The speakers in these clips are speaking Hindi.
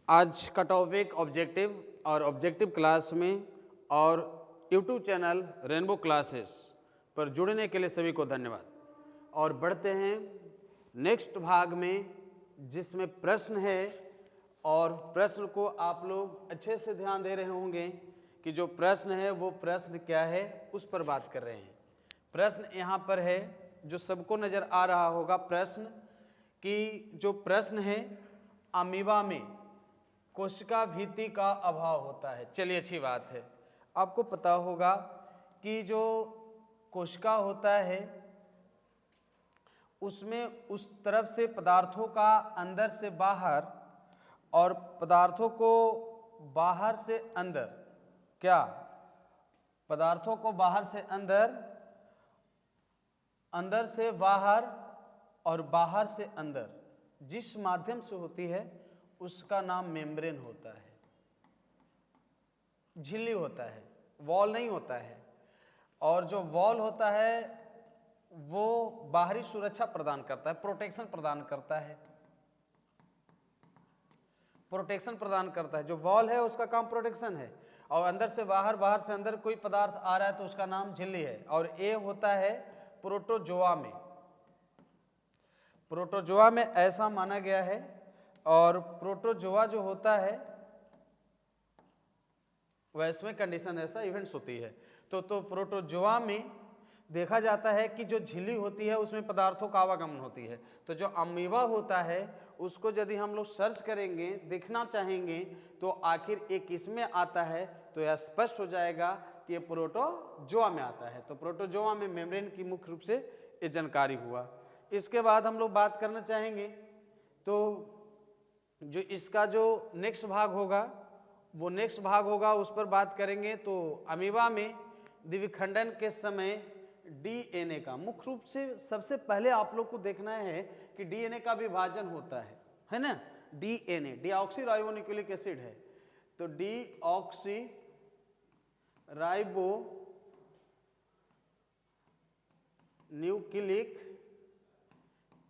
आज का टॉपिक ऑब्जेक्टिव और ऑब्जेक्टिव क्लास में और यूट्यूब चैनल रेनबो क्लासेस पर जुड़ने के लिए सभी को धन्यवाद। और बढ़ते हैं नेक्स्ट भाग में, जिसमें प्रश्न है और प्रश्न को आप लोग अच्छे से ध्यान दे रहे होंगे कि जो प्रश्न है वो प्रश्न क्या है, उस पर बात कर रहे हैं। प्रश्न यहाँ पर है जो सबको नज़र आ रहा होगा प्रश्न कि जो प्रश्न है अमीबा में कोशिका भित्ति का अभाव होता है। चलिए अच्छी बात है, आपको पता होगा कि जो कोशिका होता है उसमें उस तरफ से पदार्थों का अंदर से बाहर और पदार्थों को बाहर से अंदर, क्या पदार्थों को बाहर से अंदर, अंदर से बाहर और बाहर से अंदर जिस माध्यम से होती है उसका नाम मेम्ब्रेन होता है, झिल्ली होता है, वॉल नहीं होता है। और जो वॉल होता है वो बाहरी सुरक्षा प्रदान करता है, प्रोटेक्शन प्रदान करता है, प्रोटेक्शन प्रदान करता है। जो वॉल है उसका काम प्रोटेक्शन है, और अंदर से बाहर, बाहर से अंदर कोई पदार्थ आ रहा है तो उसका नाम झिल्ली है। और ये होता है प्रोटोजोआ में, प्रोटोजोआ में ऐसा माना गया है। और प्रोटोजोआ जो होता है वैश्विक कंडीशन ऐसा इवेंट्स होती है तो प्रोटोजोआ में देखा जाता है कि जो झिल्ली होती है उसमें पदार्थों का आवागमन होती है। तो जो अमीबा होता है उसको यदि हम लोग सर्च करेंगे, देखना चाहेंगे तो आखिर एक किसमें आता है, तो यह स्पष्ट हो जाएगा कि ये प्रोटोजोआ में आता है। तो प्रोटोजोआ में मेम्ब्रेन की मुख्य रूप से ये जानकारी हुआ। इसके बाद हम लोग बात करना चाहेंगे तो जो इसका जो नेक्स्ट भाग होगा वो नेक्स्ट भाग होगा, उस पर बात करेंगे। तो अमीबा में द्विखंडन के समय डीएनए का मुख्य रूप से सबसे पहले आप लोग को देखना है कि डीएनए का विभाजन होता है ना। DNA deoxy ribo nucleic acid है, तो डीऑक्सी राइबो न्यूक्लिक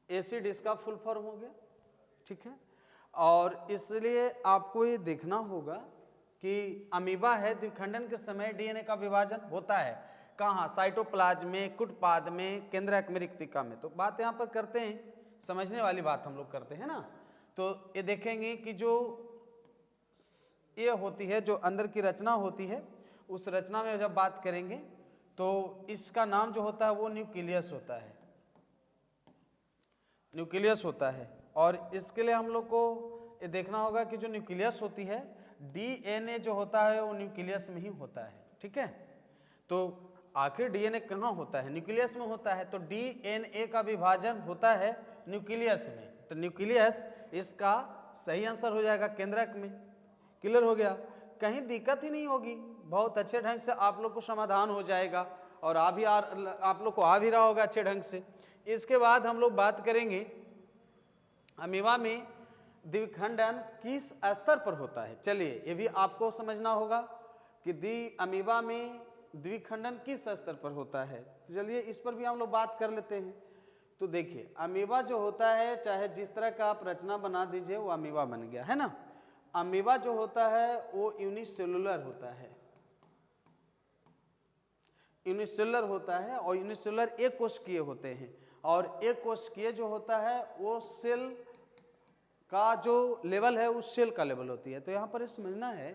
एसिड इसका फुल फॉर्म हो गया, ठीक है। और इसलिए आपको ये देखना होगा कि अमीबा है, द्विखंडन के समय डीएनए का विभाजन होता है। कहाँ? साइटोप्लाज्म में, कुटपाद में, केंद्रक में, रिक्तिका में। तो बात यहाँ पर करते हैं, समझने वाली बात हम लोग करते हैं ना। तो ये देखेंगे कि जो ये होती है, जो अंदर की रचना होती है, उस रचना में जब बात करेंगे तो इसका नाम जो होता है वो न्यूक्लियस होता है, न्यूक्लियस होता है। और इसके लिए हम लोग को ये देखना होगा कि जो न्यूक्लियस होती है, डीएनए जो होता है वो न्यूक्लियस में ही होता है, ठीक है। तो आखिर डीएनए कहाँ होता है? न्यूक्लियस में होता है। तो डीएनए का विभाजन होता है न्यूक्लियस में, तो न्यूक्लियस इसका सही आंसर हो जाएगा, केंद्रक में। क्लियर हो गया? कहीं दिक्कत ही नहीं होगी, बहुत अच्छे ढंग से आप लोग को समाधान हो जाएगा और आप लोग को आ भी रहा होगा अच्छे ढंग से। इसके बाद हम लोग बात करेंगे अमीबा में द्विखंडन किस स्तर पर होता है। चलिए ये भी आपको समझना होगा कि अमीबा में द्विखंडन किस स्तर पर होता है। चलिए इस पर भी हम लोग बात कर लेते हैं। तो देखिए अमीबा जो होता है, चाहे जिस तरह का आप रचना बना दीजिए वो अमीबा बन गया है ना। अमीबा जो होता है वो यूनिसेलुलर होता है, यूनिसेलुलर होता है। और यूनिसेलुलर एक कोशिकीय होते हैं, और एक कोशिकीय जो होता है वो सेल का जो लेवल है उस सेल का लेवल होती है। तो यहाँ पर ये समझना है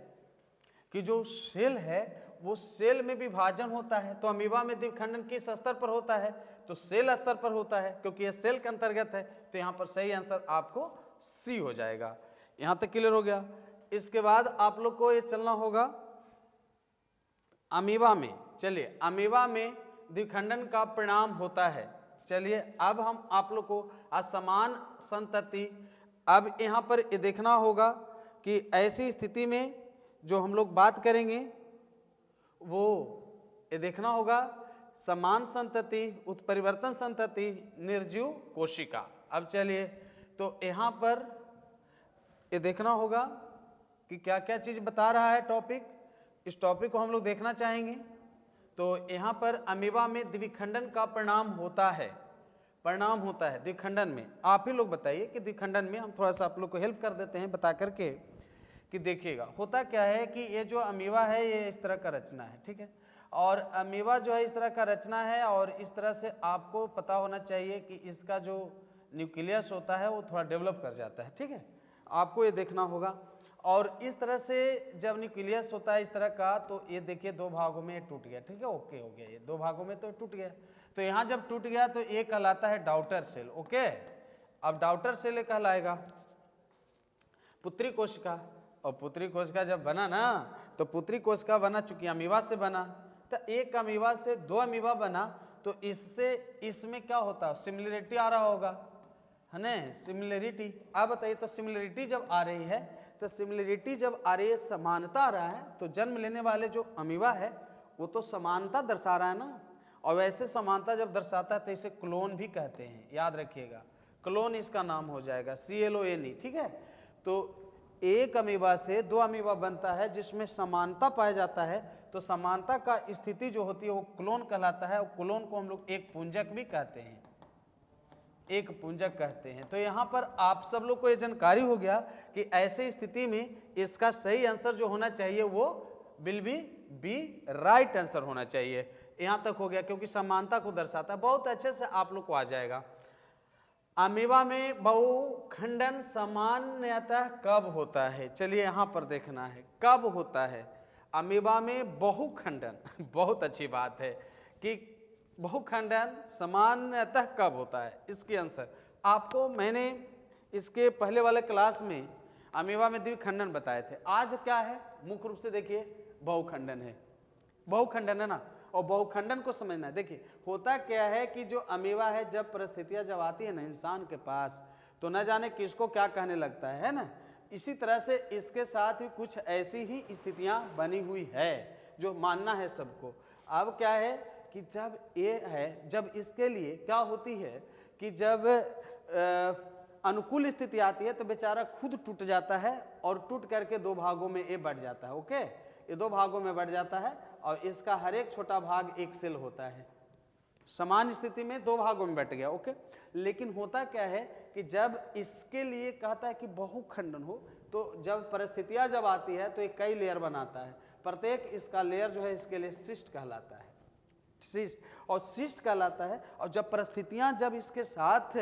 कि जो सेल है वो सेल में विभाजन होता है। तो अमीबा में द्विखंडन किस स्तर पर होता है? तो सेल स्तर पर होता है, क्योंकि ये सेल के अंतर्गत है। तो यहाँ पर सही आंसर आपको सी हो जाएगा। यहाँ तक क्लियर हो गया? इसके बाद आप लोग को ये चलना होगा अमीबा में। चलिए अमीबा में द्विखंडन का परिणाम होता है। चलिए अब हम आप लोग को असमान संतति, अब यहाँ पर ये देखना होगा कि ऐसी स्थिति में जो हम लोग बात करेंगे वो ये देखना होगा समान संतति, उत्परिवर्तन संतति, निर्जीव कोशिका। अब चलिए तो यहाँ पर ये देखना होगा कि क्या क्या चीज़ बता रहा है टॉपिक। इस टॉपिक को हम लोग देखना चाहेंगे। तो यहाँ पर अमीबा में द्विखंडन का परिणाम होता है, परिणाम होता है द्विखंडन में। आप ही लोग बताइए कि द्विखंडन में, हम थोड़ा सा आप लोग को हेल्प कर देते हैं बता करके कि देखिएगा होता क्या है कि ये जो अमीबा है ये इस तरह का रचना है, ठीक है, और अमीबा जो है इस तरह का रचना है, और इस तरह से आपको पता होना चाहिए कि इसका जो न्यूक्लियस होता है वो थोड़ा डेवलप कर जाता है, ठीक है, आपको ये देखना होगा। और इस तरह से जब न्यूक्लियस होता है इस तरह का, तो ये देखिए दो भागों में टूट गया, ठीक है, ओके हो गया, ये दो भागों में तो टूट गया। तो यहाँ जब टूट गया तो ये कहलाता है डाउटर सेल, ओके। अब डाउटर सेल कहलाएगा पुत्री कोशिका, और पुत्री कोशिका जब बना ना, तो पुत्री कोशिका बना चूंकि अमीबा से बना, तो एक अमीबा से दो अमीबा बना, तो इससे इसमें क्या होता है, सिमिलरिटी आ रहा होगा, है ना, सिमिलरिटी। आप बताइए, तो सिमिलरिटी जब आ रही है, तो सिमिलरिटी जब आ रही है, समानता आ रहा है, तो जन्म लेने वाले जो अमीबा है वो तो समानता दर्शा रहा है ना, और वैसे समानता जब दर्शाता है तो इसे क्लोन भी कहते हैं, याद रखिएगा, क्लोन इसका नाम हो जाएगा, CLONE, ठीक है। तो एक अमीबा से दो अमीबा बनता है जिसमें समानता पाया जाता है, तो समानता का स्थिति जो होती है वो क्लोन कहलाता है, और क्लोन को हम लोग एक पुंजक भी कहते हैं, एक पुंजक कहते हैं। तो यहाँ पर आप सब लोग को ये जानकारी हो गया कि ऐसे स्थिति में इसका सही आंसर जो होना चाहिए वो विल बी राइट आंसर होना चाहिए। यहाँ तक हो गया, क्योंकि समानता को दर्शाता है, बहुत अच्छे से आप लोग को आ जाएगा। अमीबा में बहुखंडन सामान्यतः कब होता है, चलिए यहाँ पर देखना है कब होता है अमीबा में बहुखंडन। बहुत अच्छी बात है कि बहुखंडन सामान्यतः कब होता है, इसकी आंसर आपको मैंने इसके पहले वाले क्लास में अमीबा में द्विखंडन बताए थे। आज क्या है, मुख्य रूप से देखिए बहुखंडन है, बहुखंडन है ना, और बहुखंडन को समझना है। देखिए होता क्या है कि जो अमीबा है जब परिस्थितियां जब आती है ना इंसान के पास, तो न जाने किसको क्या कहने लगता है ना, इसी तरह से इसके साथ भी कुछ ऐसी ही स्थितियां बनी हुई है जो मानना है सबको। अब क्या है कि जब ये है, जब इसके लिए क्या होती है कि जब अनुकूल स्थिति आती है तो बेचारा खुद टूट जाता है, और टूट करके दो भागों में ये बढ़ जाता है, ओके, ये दो भागों में बढ़ जाता है, और इसका हर एक छोटा भाग एक सेल होता है। समान स्थिति में दो भागों में बट गया, ओके। लेकिन होता क्या है कि जब इसके लिए कहता है कि बहुखंडन हो, तो जब परिस्थितियां जब आती है तो ये कई लेयर बनाता है, प्रत्येक इसका लेयर जो है इसके लिए सिस्ट कहलाता है, सिस्ट, और सिस्ट कहलाता है। और जब परिस्थितियां जब इसके साथ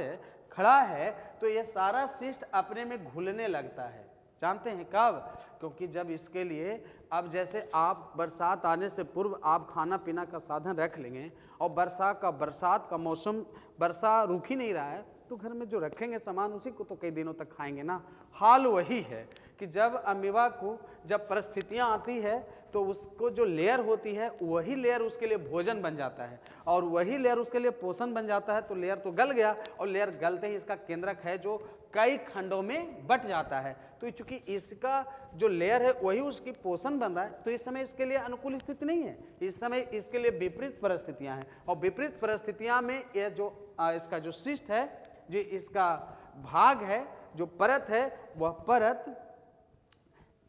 खड़ा है तो ये सारा सिस्ट अपने में घुलने लगता है। जानते हैं कब? क्योंकि जब इसके लिए, अब जैसे आप बरसात आने से पूर्व आप खाना पीना का साधन रख लेंगे, और बरसात का मौसम, वर्षा रुक ही नहीं रहा है, तो घर में जो रखेंगे सामान उसी को तो कई दिनों तक खाएंगे ना। हाल वही है कि जब अमीबा को जब परिस्थितियां आती है तो उसको जो लेयर होती है वही लेयर उसके लिए भोजन बन जाता है, और वही लेयर उसके लिए पोषण बन जाता है। तो लेयर तो गल गया, और लेयर गलते ही इसका केंद्रक है जो कई खंडों में बट जाता है। तो चूंकि इसका जो लेयर है वही उसकी पोषण बन रहा है, तो इस समय इसके लिए अनुकूल स्थिति नहीं है, इस समय इसके लिए विपरीत परिस्थितियां हैं। और विपरीत परिस्थितियां में यह जो इसका जो सिस्ट है, जो इसका भाग है, जो परत है, वह परत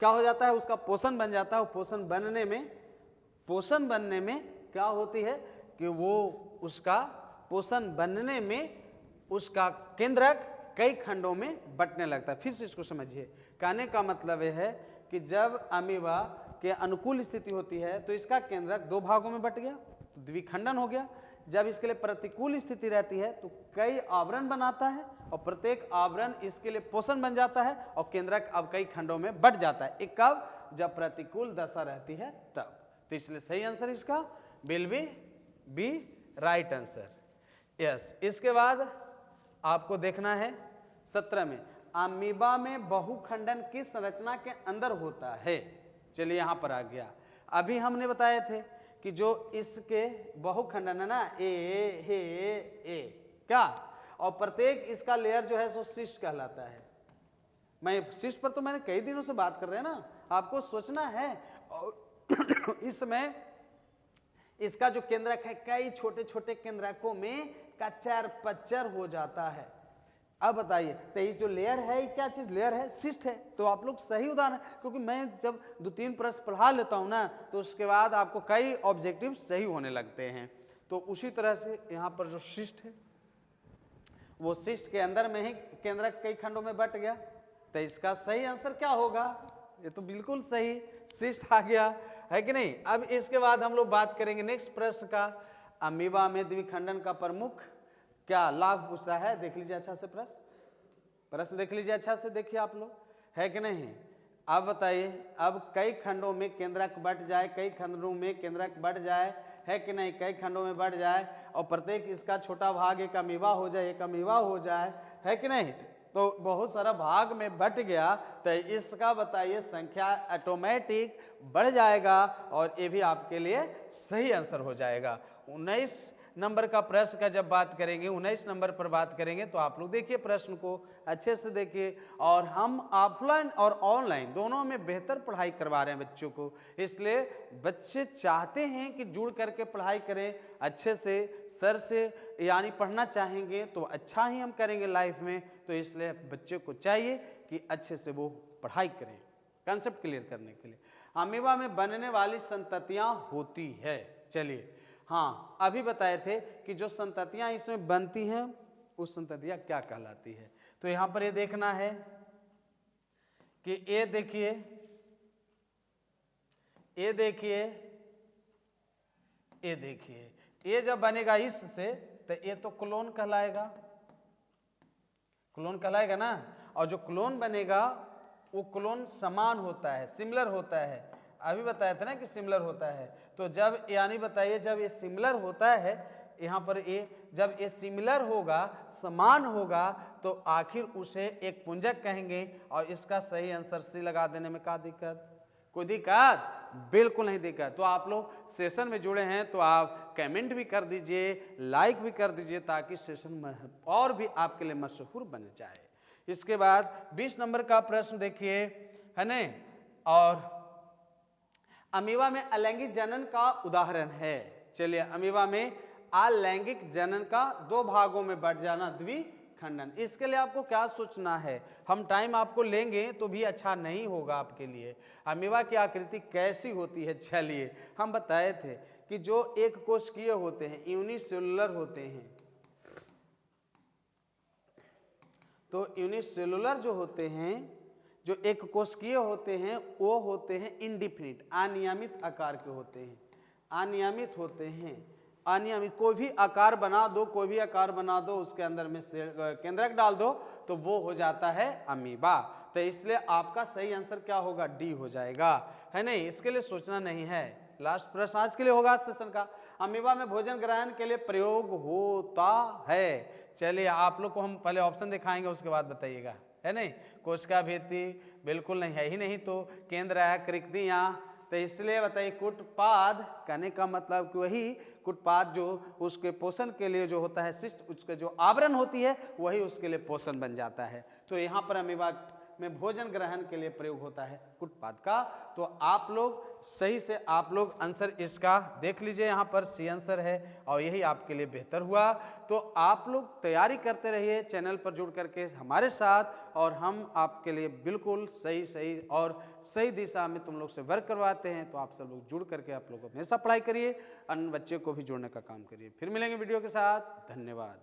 क्या हो जाता है, उसका पोषण बन जाता है। पोषण बनने में क्या होती है कि वो उसका पोषण बनने में उसका केंद्रक कई खंडों में बंटने लगता है। फिर से इसको समझिए, कहने का मतलब यह है कि जब अमीबा के अनुकूल स्थिति होती है तो इसका केंद्रक दो भागों में बट गया, तो द्विखंडन हो गया। जब इसके लिए प्रतिकूल स्थिति रहती है तो कई आवरण बनाता है, और प्रत्येक आवरण इसके लिए पोषण बन जाता है, और केंद्रक अब कई खंडों में बट जाता है। एक कब? जब प्रतिकूल दशा रहती है तब। तो इसलिए सही आंसर इसका will be right answer, yes. इसके बाद आपको देखना है 17 में, अमीबा में बहुखंडन किस संरचना के अंदर होता है। चलिए यहां पर आ गया, अभी हमने बताए थे कि जो इसके बहुखंडन है ना, ए क्या, और प्रत्येक इसका लेयर जो है सो सिस्ट कहलाता है। मैं सिस्ट पर तो मैंने कई दिनों से बात कर रहे हैं ना, आपको सोचना है। और इसमें इसका जो केंद्रक है कई छोटे छोटे केंद्रकों में कच्चर पच्चर हो जाता है। अब बताइए, तो ये जो लेयर है ये क्या चीज, लेयर है, सिस्ट है। तो आप लोग सही उदाहरण, क्योंकि मैं जब 2-3 प्रश्न पढ़ा लेता हूं ना, तो उसके बाद आपको कई ऑब्जेक्टिव सही होने लगते हैं। तो उसी तरह से यहाँ पर जो सिस्ट है, वो सिस्ट के अंदर में ही केंद्रक कई खंडों में बट गया। तो इसका सही आंसर क्या होगा? ये तो बिल्कुल सही, सिस्ट आ गया है कि नहीं। अब इसके बाद हम लोग बात करेंगे नेक्स्ट प्रश्न का, अमीबा में द्विखंडन का प्रमुख क्या लाभ पूछा है, देख लीजिए अच्छा से प्रश्न देख लीजिए अच्छा से, देखिए आप लोग, है कि नहीं। अब बताइए, अब कई खंडों में केंद्रक बढ़ जाए, कई खंडों में केंद्रक बढ़ जाए, है कि नहीं, कई खंडों में बढ़ जाए और प्रत्येक इसका छोटा भाग एक अमीबा हो जाए, एक अमीबा हो जाए, है कि नहीं, तो बहुत सारा भाग में बट गया, तो इसका बताइए संख्या ऑटोमेटिक बढ़ जाएगा और ये भी आपके लिए सही आंसर हो जाएगा। 19 नंबर का प्रश्न का जब बात करेंगे, 19 नंबर पर बात करेंगे, तो आप लोग देखिए प्रश्न को अच्छे से देखिए। और हम ऑफलाइन और ऑनलाइन दोनों में बेहतर पढ़ाई करवा रहे हैं बच्चों को, इसलिए बच्चे चाहते हैं कि जुड़ करके पढ़ाई करें अच्छे से, सर से यानी पढ़ना चाहेंगे तो अच्छा ही हम करेंगे लाइफ में, तो इसलिए बच्चे को चाहिए कि अच्छे से वो पढ़ाई करें कंसेप्ट क्लियर करने के लिए। अमीबा में बनने वाली संततियां होती है, चलिए हाँ अभी बताए थे कि जो संततियां इसमें बनती हैं उस संततियां क्या कहलाती है। तो यहां पर ये देखना है कि ये देखिए, ये देखिए, ये देखिए, ये जब बनेगा इससे तो ये तो क्लोन कहलाएगा, क्लोन कहलाएगा ना। और जो क्लोन बनेगा वो क्लोन समान होता है, सिमिलर होता है, अभी बताया था ना कि सिमिलर होता है। तो जब यानी बताइए जब ये सिमिलर होता है, यहाँ पर ये जब ये सिमिलर होगा, समान होगा, तो आखिर उसे एक पुंजक कहेंगे। और इसका सही आंसर सी लगा देने में क्या दिक्कत, कोई दिक्कत बिल्कुल नहीं दिक्कत। तो आप लोग सेशन में जुड़े हैं तो आप कमेंट भी कर दीजिए, लाइक भी कर दीजिए, ताकि सेशन और भी आपके लिए मशहूर बन जाए। इसके बाद 20 नंबर का प्रश्न देखिए, है ना, और अमीबा में अलैंगिक जनन का उदाहरण है। चलिए, अमीबा में अलैंगिक जनन का दो भागों में बढ़ जाना, द्विखंडन, इसके लिए आपको क्या सोचना है, हम टाइम आपको लेंगे तो भी अच्छा नहीं होगा आपके लिए। अमीबा की आकृति कैसी होती है, चलिए हम बताए थे कि जो एक कोशिकीय होते हैं, यूनिसेलुलर होते हैं, तो यूनिसेलुलर जो होते हैं, जो एक कोशिकीय होते हैं, वो होते हैं इंडिफिनिट, अनियमित आकार के होते हैं, अनियमित होते हैं, अनियमित। कोई भी आकार बना दो, कोई भी आकार बना दो, उसके अंदर में केंद्रक डाल दो तो वो हो जाता है अमीबा। तो इसलिए आपका सही आंसर क्या होगा, डी हो जाएगा, है नहीं, इसके लिए सोचना नहीं है। लास्ट प्रश्न आज के लिए होगा सेशन का, अमीबा में भोजन ग्रहण के लिए प्रयोग होता है। चलिए आप लोग को हम पहले ऑप्शन दिखाएंगे, उसके बाद बताइएगा, है नहीं। कोशिका भित्ति बिल्कुल नहीं है ही नहीं, तो केंद्र है, कृतियां, तो इसलिए बताइए कुटपाद कहने का मतलब कि वही कुटपाद जो उसके पोषण के लिए जो होता है, शिष्ट उसके जो आवरण होती है वही उसके लिए पोषण बन जाता है। तो यहाँ पर अमीबा में भोजन ग्रहण के लिए प्रयोग होता है कुटपाद का। तो आप लोग सही से आप लोग आंसर इसका देख लीजिए, यहाँ पर सी आंसर है और यही आपके लिए बेहतर हुआ। तो आप लोग तैयारी करते रहिए चैनल पर जुड़ करके हमारे साथ, और हम आपके लिए बिल्कुल सही और सही दिशा में तुम लोग से वर्क करवाते हैं। तो आप सब लोग जुड़ करके आप लोग हमेशा पढ़ाई करिए, अन्य बच्चे को भी जोड़ने का काम करिए। फिर मिलेंगे वीडियो के साथ, धन्यवाद।